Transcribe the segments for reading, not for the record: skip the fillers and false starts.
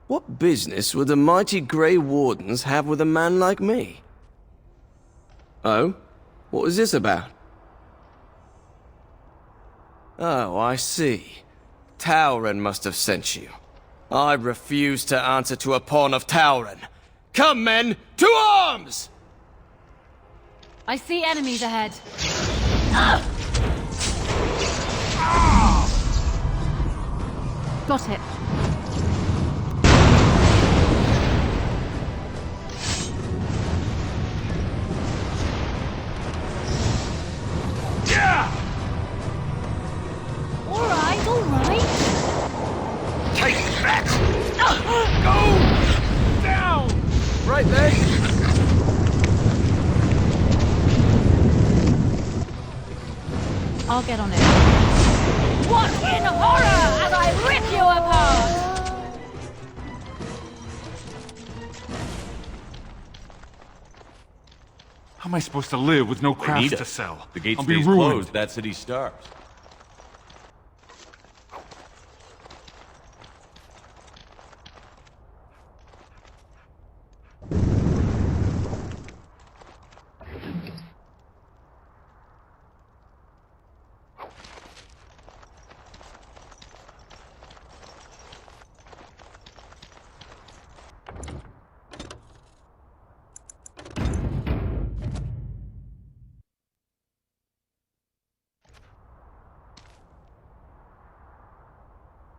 What business would the mighty Grey Wardens have with a man like me? Oh? What was this about? Oh, I see. Tauren must have sent you. I refuse to answer to a pawn of Tauren. Come, men, to arms! I see enemies ahead. Got it. All right, all right. Take that! Go! Down! Right there. I'll get on it. What in horror as I rip you apart! How am I supposed to live with no They crafts need to us. sell? The gate I'll be stays ruined. closed, that city starves.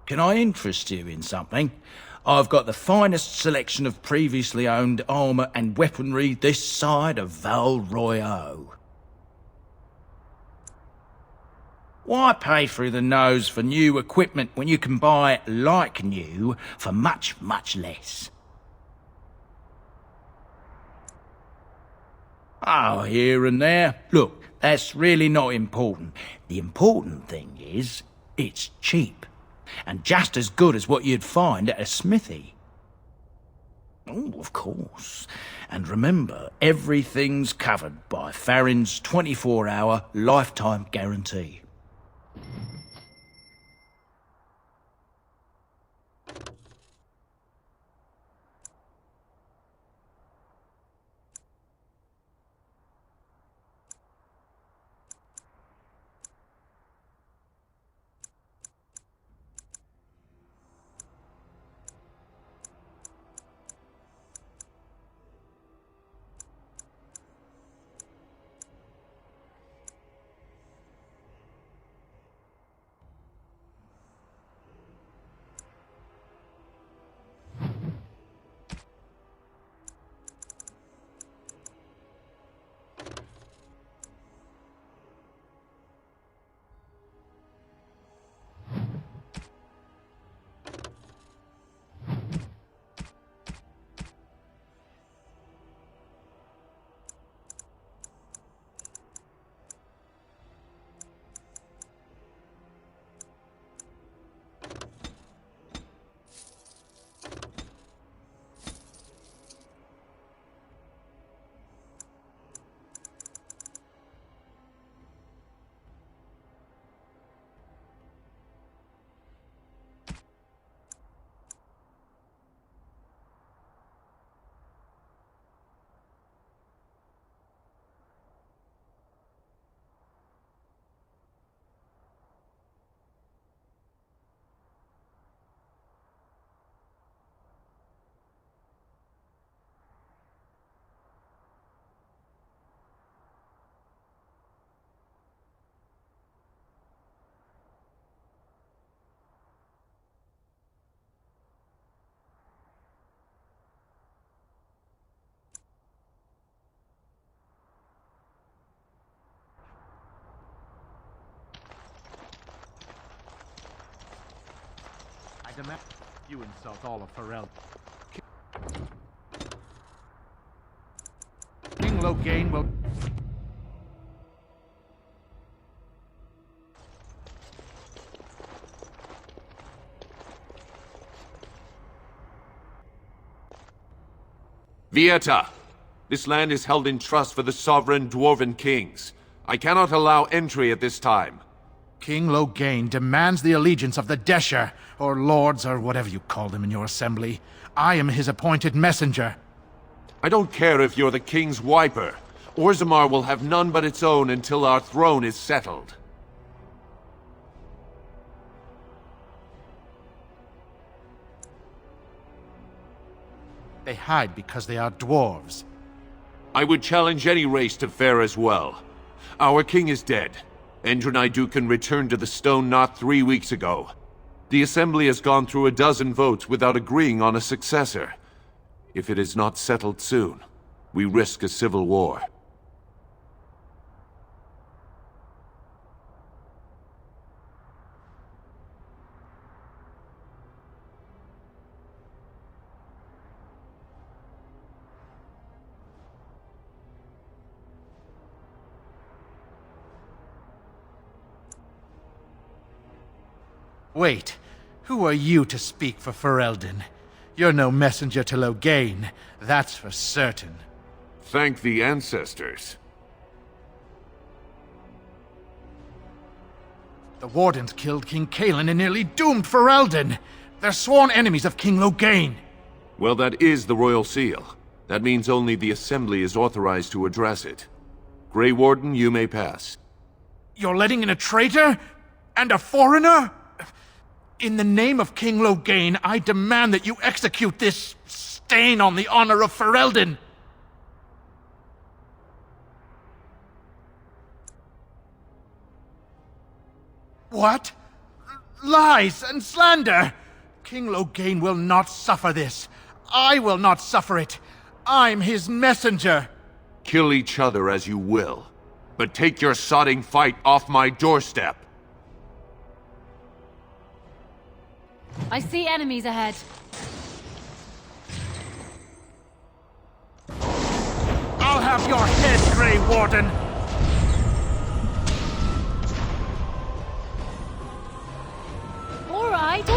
Can I interest you in something? I've got the finest selection of previously owned armour and weaponry this side of Val Royeaux. Why pay through the nose for new equipment when you can buy like new for much, much less? Oh, here and there. Look, that's really not important. The important thing is, it's cheap. And just as good as what you'd find at a smithy. Oh, of course. And remember, everything's covered by Farron's 24-hour lifetime guarantee. I demand you insult all of Pharel. King Loghain will... Vieta, this land is held in trust for the sovereign Dwarven kings. I cannot allow entry at this time. King Loghain demands the allegiance of the Desher, or lords, or whatever you call them in your assembly. I am his appointed messenger. I don't care if you're the king's wiper. Orzammar will have none but its own until our throne is settled. They hide because they are dwarves. I would challenge any race to fare as well. Our king is dead. Endrunai Dukan returned to the Stone Knot 3 weeks ago. The Assembly has gone through a dozen votes without agreeing on a successor. If it is not settled soon, we risk a civil war. Wait, who are you to speak for Ferelden? You're no messenger to Loghain, that's for certain. Thank the ancestors. The Wardens killed King Cailan and nearly doomed Ferelden. They're sworn enemies of King Loghain. Well, that is the Royal Seal. That means only the Assembly is authorized to address it. Grey Warden, you may pass. You're letting in a traitor? And a foreigner? In the name of King Loghain, I demand that you execute this stain on the honor of Ferelden. What? Lies and slander! King Loghain will not suffer this. I will not suffer it. I'm his messenger. Kill each other as you will, but take your sodding fight off my doorstep. I see enemies ahead. I'll have your head, Grey Warden! All right. Can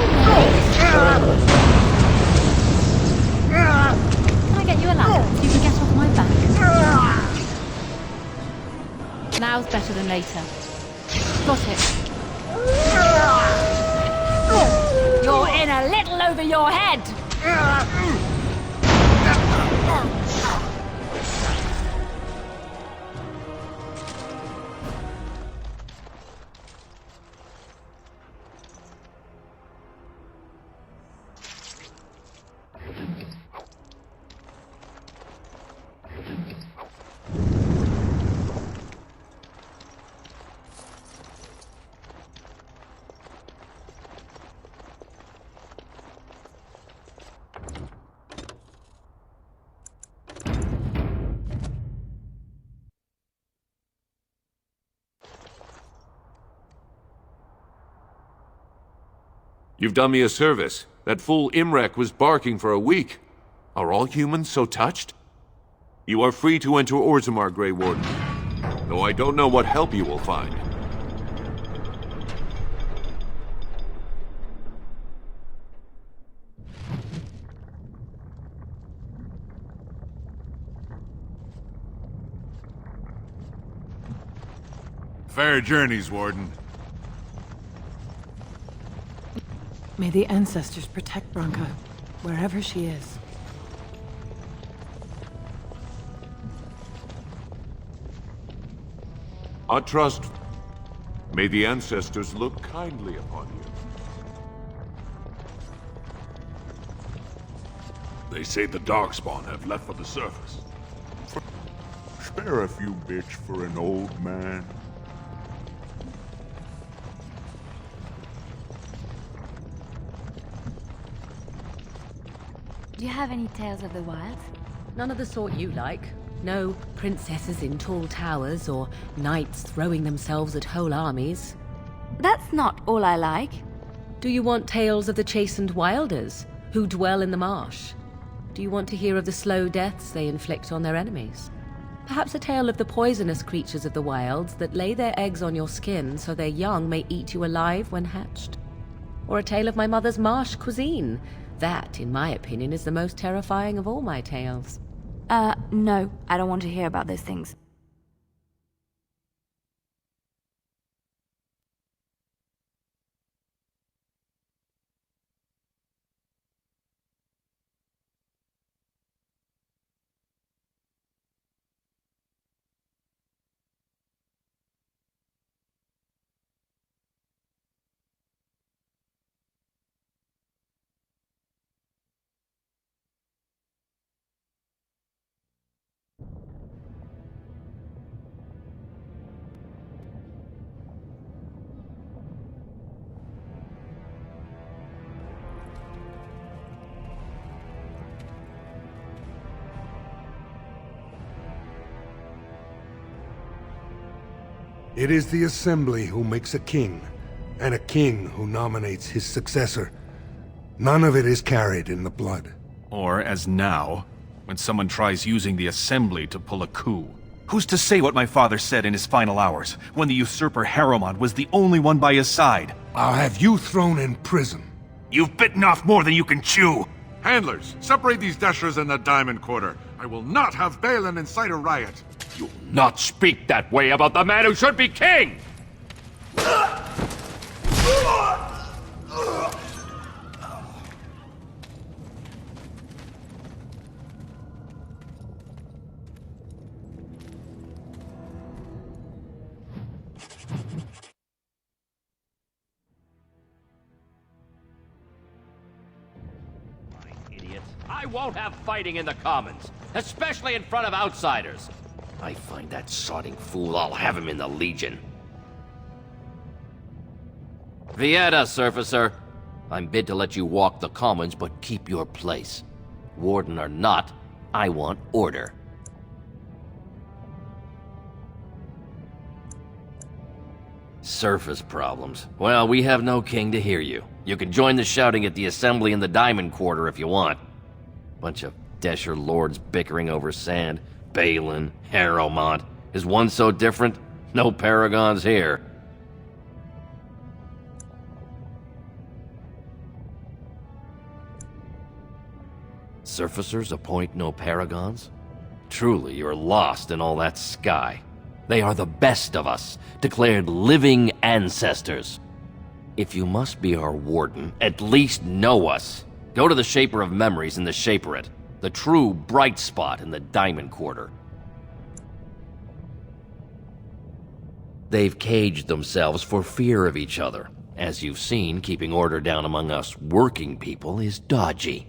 I get you a ladder so you can get off my back? Now's better than later. Got it. You're in a little over your head! You've done me a service. That fool Imrek was barking for a week. Are all humans so touched? You are free to enter Orzammar, Grey Warden. Though I don't know what help you will find. Fair journeys, Warden. May the ancestors protect Branka, wherever she is. I trust. May the ancestors look kindly upon you. They say the Darkspawn have left for the surface. Spare a few bits for an old man. Do you have any tales of the wild? None of the sort you like. No princesses in tall towers or knights throwing themselves at whole armies. That's not all I like. Do you want tales of the chastened wilders who dwell in the marsh? Do you want to hear of the slow deaths they inflict on their enemies? Perhaps a tale of the poisonous creatures of the wilds that lay their eggs on your skin so their young may eat you alive when hatched? Or a tale of my mother's marsh cuisine? That, in my opinion, is the most terrifying of all my tales. No, I don't want to hear about those things. It is the Assembly who makes a king, and a king who nominates his successor. None of it is carried in the blood. Or, as now, when someone tries using the Assembly to pull a coup. Who's to say what my father said in his final hours, when the usurper Harrowmont was the only one by his side? I'll have you thrown in prison. You've bitten off more than you can chew! Handlers, separate these dashers in the Diamond Quarter. I will not have Balin incite a riot. You'll not speak that way about the man who should be king! I won't have fighting in the Commons, especially in front of outsiders. I find that sodding fool, I'll have him in the Legion. Vieta, Surfacer. I'm bid to let you walk the Commons, but keep your place. Warden or not, I want order. Surface problems. Well, we have no king to hear you. You can join the shouting at the Assembly in the Diamond Quarter if you want. Bunch of Desher lords bickering over sand. Balin, Harrowmont. Is one so different? No paragons here. Surfacers appoint no paragons? Truly, you're lost in all that sky. They are the best of us, declared living ancestors. If you must be our warden, at least know us. Go to the Shaper of Memories in the Shaperate, the true bright spot in the Diamond Quarter. They've caged themselves for fear of each other. As you've seen, keeping order down among us working people is dodgy.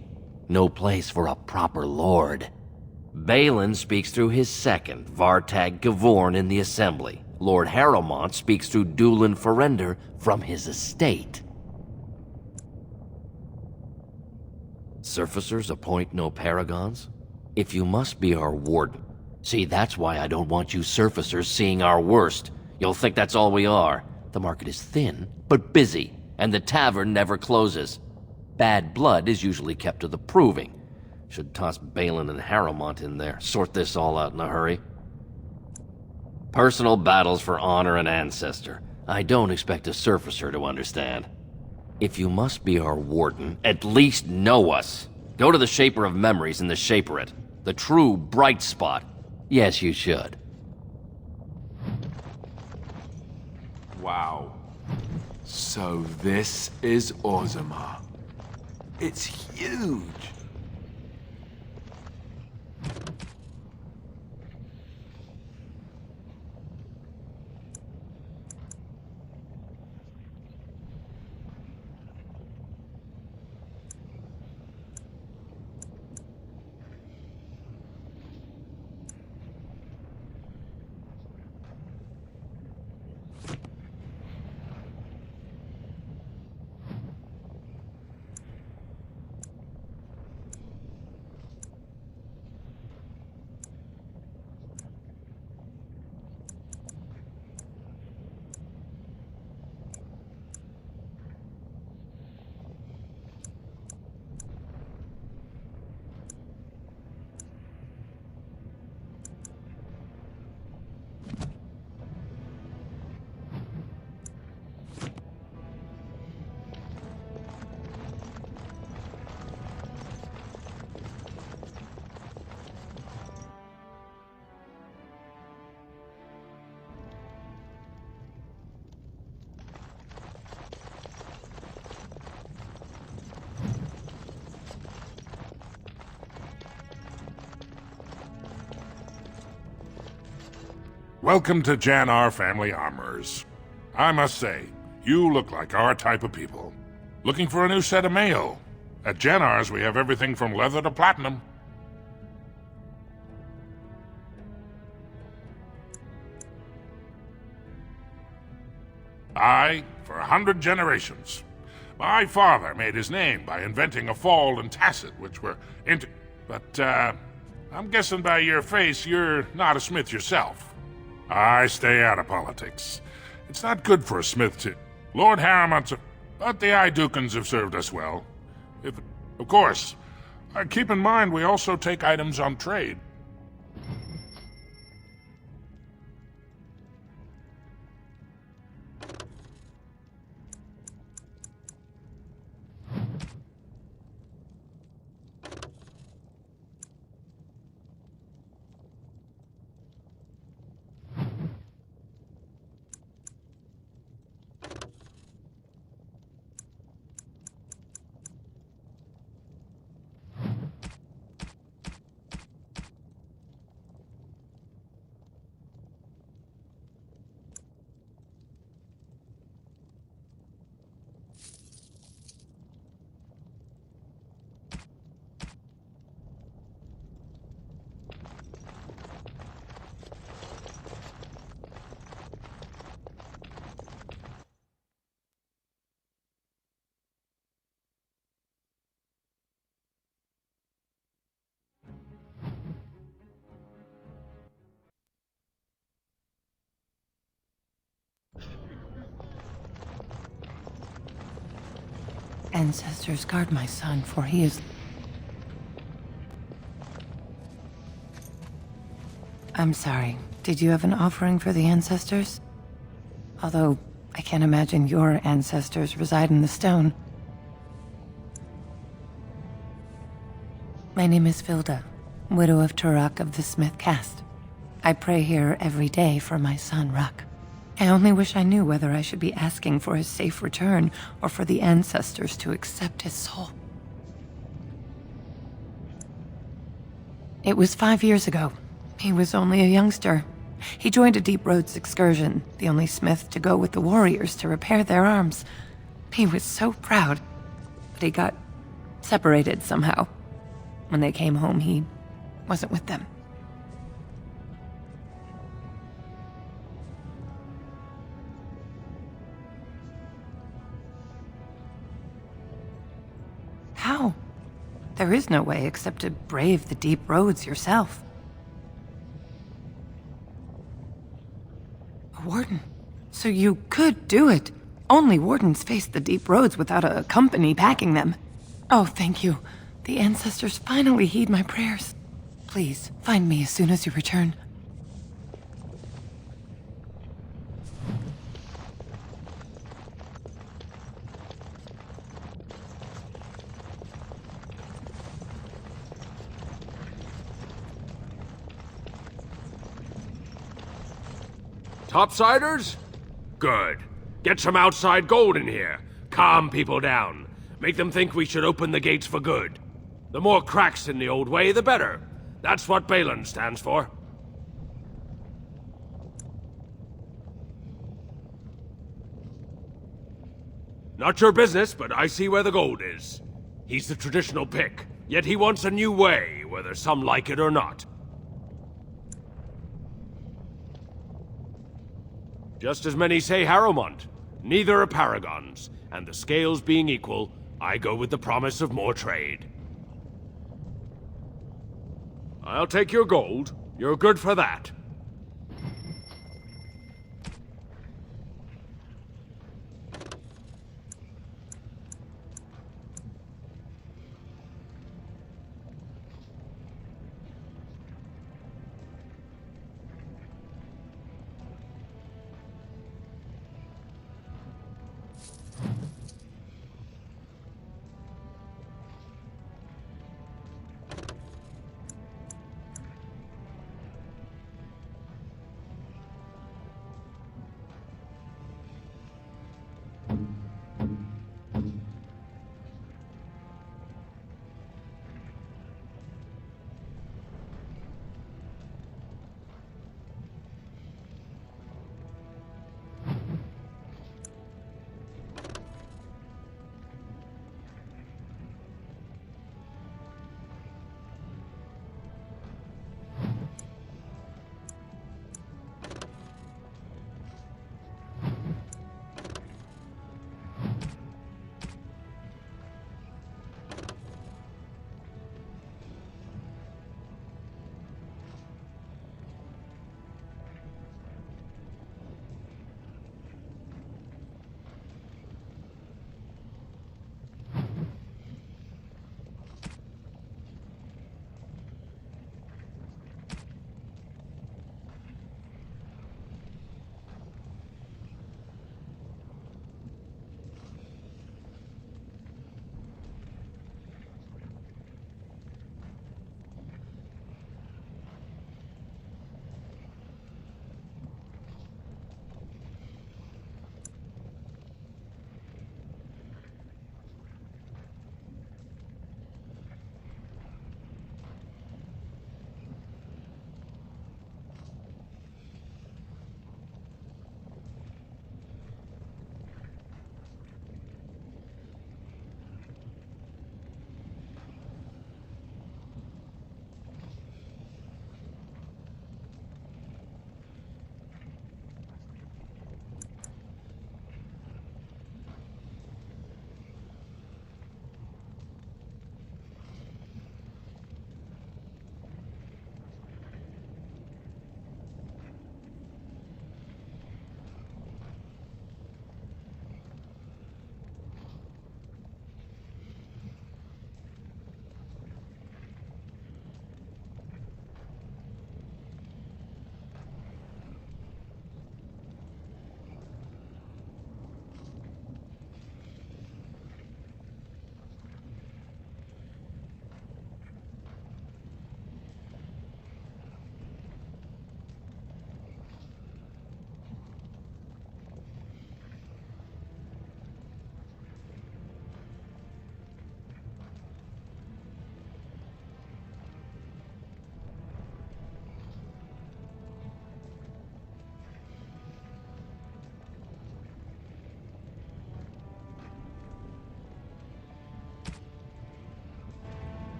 No place for a proper lord. Balin speaks through his second, Vartag Gavorn, in the Assembly. Lord Harrowmont speaks through Dulin Ferender from his estate. Surfacers appoint no paragons? If you must be our warden. See, that's why I don't want you surfacers seeing our worst. You'll think that's all we are. The market is thin, but busy, and the tavern never closes. Bad blood is usually kept to the proving. Should toss Balin and Harrowmont in there, sort this all out in a hurry. Personal battles for honor and ancestor. I don't expect a surfacer to understand. If you must be our warden, at least know us. Go to the Shaper of Memories in the Shaperate, the true bright spot. Yes, you should. Wow. So this is Orzammar. It's huge. Welcome to Jannar Family Armorers. I must say, you look like our type of people. Looking for a new set of mail? At Jannar's we have everything from leather to platinum. Aye, for 100 generations. My father made his name by inventing a fall and tacet, which were But, I'm guessing by your face you're not a smith yourself. I stay out of politics. It's not good for a smith to... Lord Harrowmont's... But the Idukans have served us well. Of course, keep in mind we also take items on trade. Ancestors, guard my son, for he is... I'm sorry. Did you have an offering for the ancestors? Although, I can't imagine your ancestors reside in the stone. My name is Vilda, widow of Turok of the Smith caste. I pray here every day for my son, Ruck. I only wish I knew whether I should be asking for his safe return or for the ancestors to accept his soul. It was 5 years ago. He was only a youngster. He joined a Deep Roads excursion, the only smith to go with the warriors to repair their arms. He was so proud, but he got separated somehow. When they came home, he wasn't with them. How? There is no way except to brave the deep roads yourself. A warden? So you could do it. Only wardens face the deep roads without a company packing them. Oh, thank you. The ancestors finally heed my prayers. Please, find me as soon as you return. Topsiders? Good. Get some outside gold in here. Calm people down. Make them think we should open the gates for good. The more cracks in the old way, the better. That's what Balin stands for. Not your business, but I see where the gold is. He's the traditional pick, yet he wants a new way, whether some like it or not. Just as many say Harrowmont. Neither are paragons, and the scales being equal, I go with the promise of more trade. I'll take your gold. You're good for that.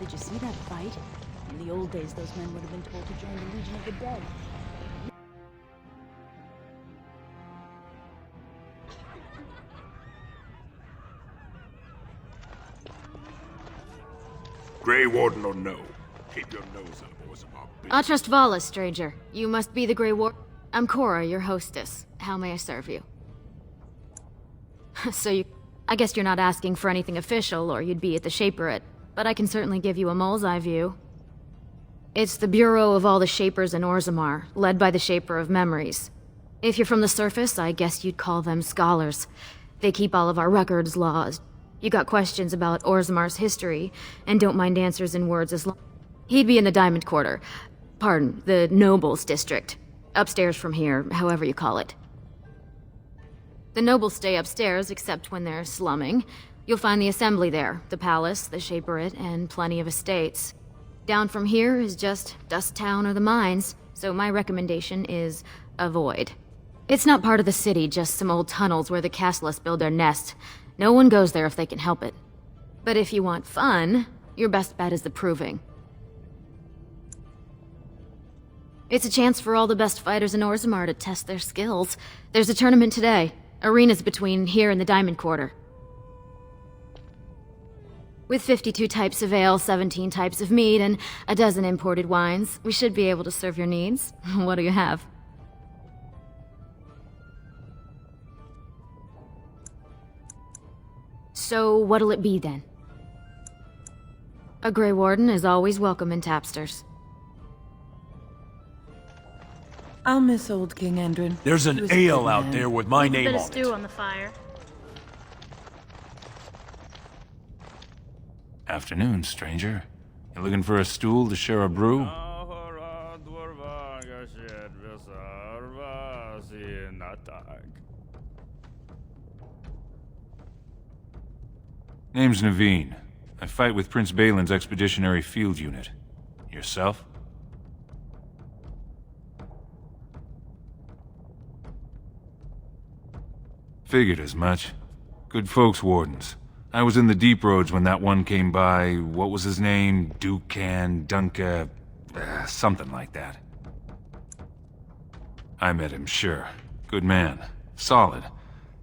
Did you see that fight? In the old days, those men would have been told to join the Legion of the Dead. Grey Warden or no, keep your nose up, boys. Atrust Vala, stranger. You must be the Grey War. I'm Cora, your hostess. How may I serve you? I guess you're not asking for anything official, or you'd be at the Shaperate, but I can certainly give you a mole's eye view. It's the bureau of all the Shapers in Orzammar, led by the Shaper of Memories. If you're from the surface, I guess you'd call them scholars. They keep all of our records, laws. You got questions about Orzammar's history, and don't mind answers in words as long... He'd be in the Diamond Quarter. Pardon, the Nobles District. Upstairs from here, however you call it. The nobles stay upstairs, except when they're slumming. You'll find the Assembly there, the Palace, the Shaperate, and plenty of estates. Down from here is just Dust Town or the mines, so my recommendation is avoid. It's not part of the city, just some old tunnels where the Castless build their nests. No one goes there if they can help it. But if you want fun, your best bet is the Proving. It's a chance for all the best fighters in Orzammar to test their skills. There's a tournament today. Arenas between here and the Diamond Quarter. With 52 types of ale, 17 types of mead, and a dozen imported wines, we should be able to serve your needs. What do you have? So, what'll it be then? A Grey Warden is always welcome in Tapsters. I'll miss old King Endrin. There's He an was a ale good out man. there with my name Bit of on it. stew on the fire. Afternoon, stranger. You looking for a stool to share a brew? Name's Naveen. I fight with Prince Balin's Expeditionary Field Unit. Yourself? Figured as much. Good folks, Wardens. I was in the Deep Roads when that one came by. What was his name? Dukan, Dunka... something like that. I met him, sure. Good man. Solid.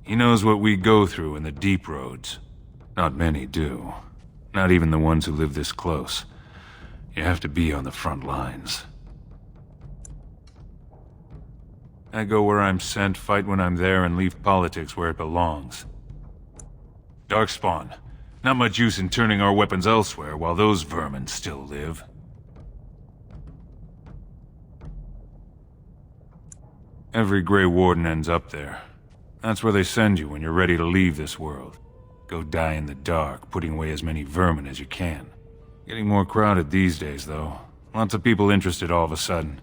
He knows what we go through in the Deep Roads. Not many do. Not even the ones who live this close. You have to be on the front lines. I go where I'm sent, fight when I'm there, and leave politics where it belongs. Darkspawn. Not much use in turning our weapons elsewhere while those vermin still live. Every Grey Warden ends up there. That's where they send you when you're ready to leave this world. Go die in the dark, putting away as many vermin as you can. Getting more crowded these days, though. Lots of people interested all of a sudden.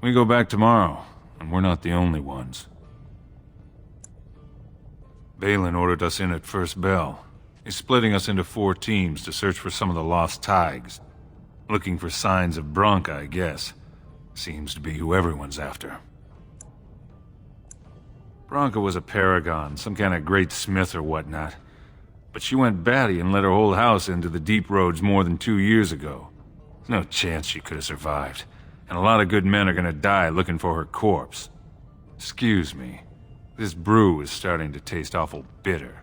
We go back tomorrow, and we're not the only ones. Balin ordered us in at first bell. He's splitting us into 4 teams to search for some of the lost Tigers. Looking for signs of Branka, I guess. Seems to be who everyone's after. Branka was a paragon, some kind of great smith or whatnot. But she went batty and let her whole house into the Deep Roads more than 2 years ago. There's no chance she could have survived. And a lot of good men are gonna die looking for her corpse. Excuse me. This brew is starting to taste awful bitter.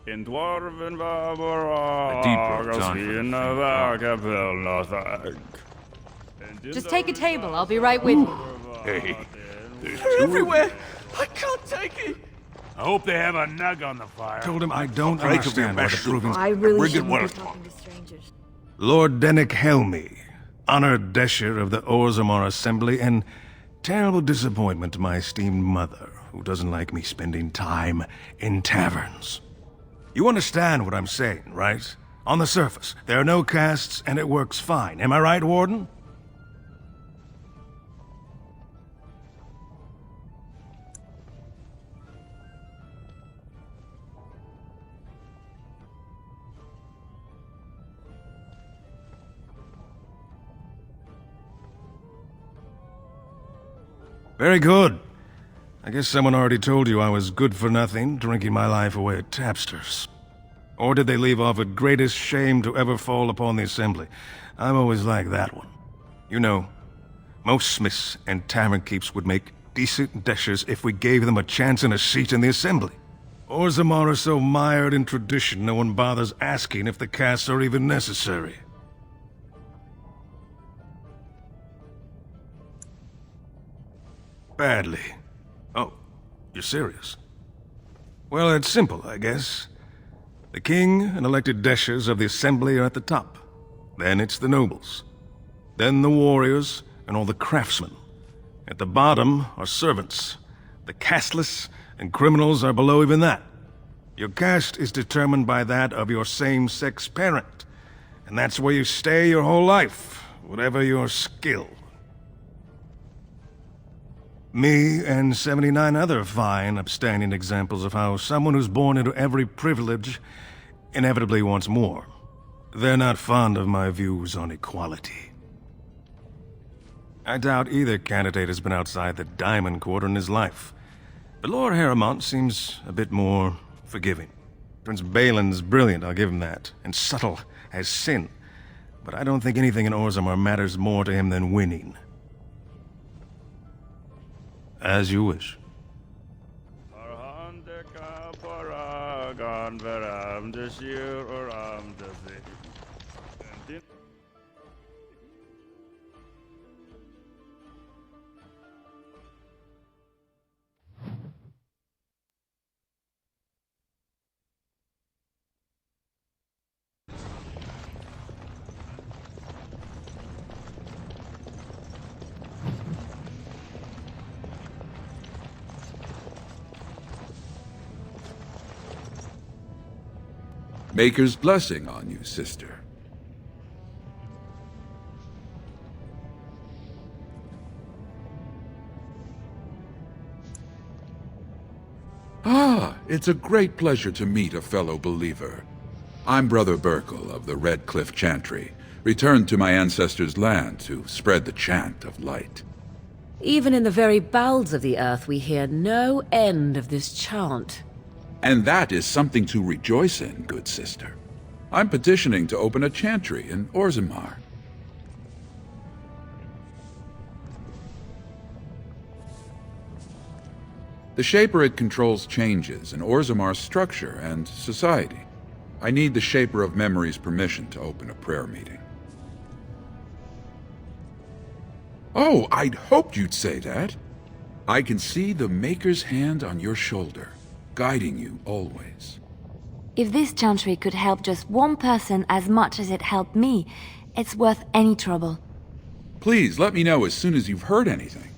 The Deep Roads on. Just take a table. I'll be right with you. Hey, They're everywhere! I can't take it! I hope they have a nug on the fire. Told him I don't Break up your understand why the best proving... I really Bring it shouldn't one be at a time. talking to strangers. Lord Dennick Helmy, honored Desher of the Orzammar Assembly, and terrible disappointment to my esteemed mother, who doesn't like me spending time in taverns. You understand what I'm saying, right? On the surface, there are no castes, and it works fine. Am I right, Warden? Very good. I guess someone already told you I was good for nothing, drinking my life away at Tapsters. Or did they leave off with greatest shame to ever fall upon the Assembly? I've always liked that one. You know, most smiths and tavern keeps would make decent dishers if we gave them a chance and a seat in the Assembly. Orzammar are so mired in tradition, no one bothers asking if the casts are even necessary. Badly. Oh, you're serious? Well, it's simple, I guess. The king and elected deshers of the Assembly are at the top. Then it's the nobles. Then the warriors and all the craftsmen. At the bottom are servants. The casteless and criminals are below even that. Your caste is determined by that of your same-sex parent. And that's where you stay your whole life, whatever your skill. Me and 79 other fine, upstanding examples of how someone who's born into every privilege inevitably wants more. They're not fond of my views on equality. I doubt either candidate has been outside the Diamond Quarter in his life. But Lord Harrowmont seems a bit more forgiving. Prince Balin's brilliant, I'll give him that, and subtle as sin. But I don't think anything in Orzammar matters more to him than winning. As you wish. Maker's blessing on you, sister. Ah, it's a great pleasure to meet a fellow believer. I'm Brother Burkle of the Red Cliff Chantry, returned to my ancestors' land to spread the chant of light. Even in the very bowels of the earth, we hear no end of this chant. And that is something to rejoice in, good sister. I'm petitioning to open a chantry in Orzammar. The Shaperate controls changes in Orzammar's structure and society. I need the Shaper of Memory's permission to open a prayer meeting. Oh, I'd hoped you'd say that. I can see the Maker's hand on your shoulder, guiding you always. If this chantry could help just one person as much as it helped me, it's worth any trouble. Please let me know as soon as you've heard anything.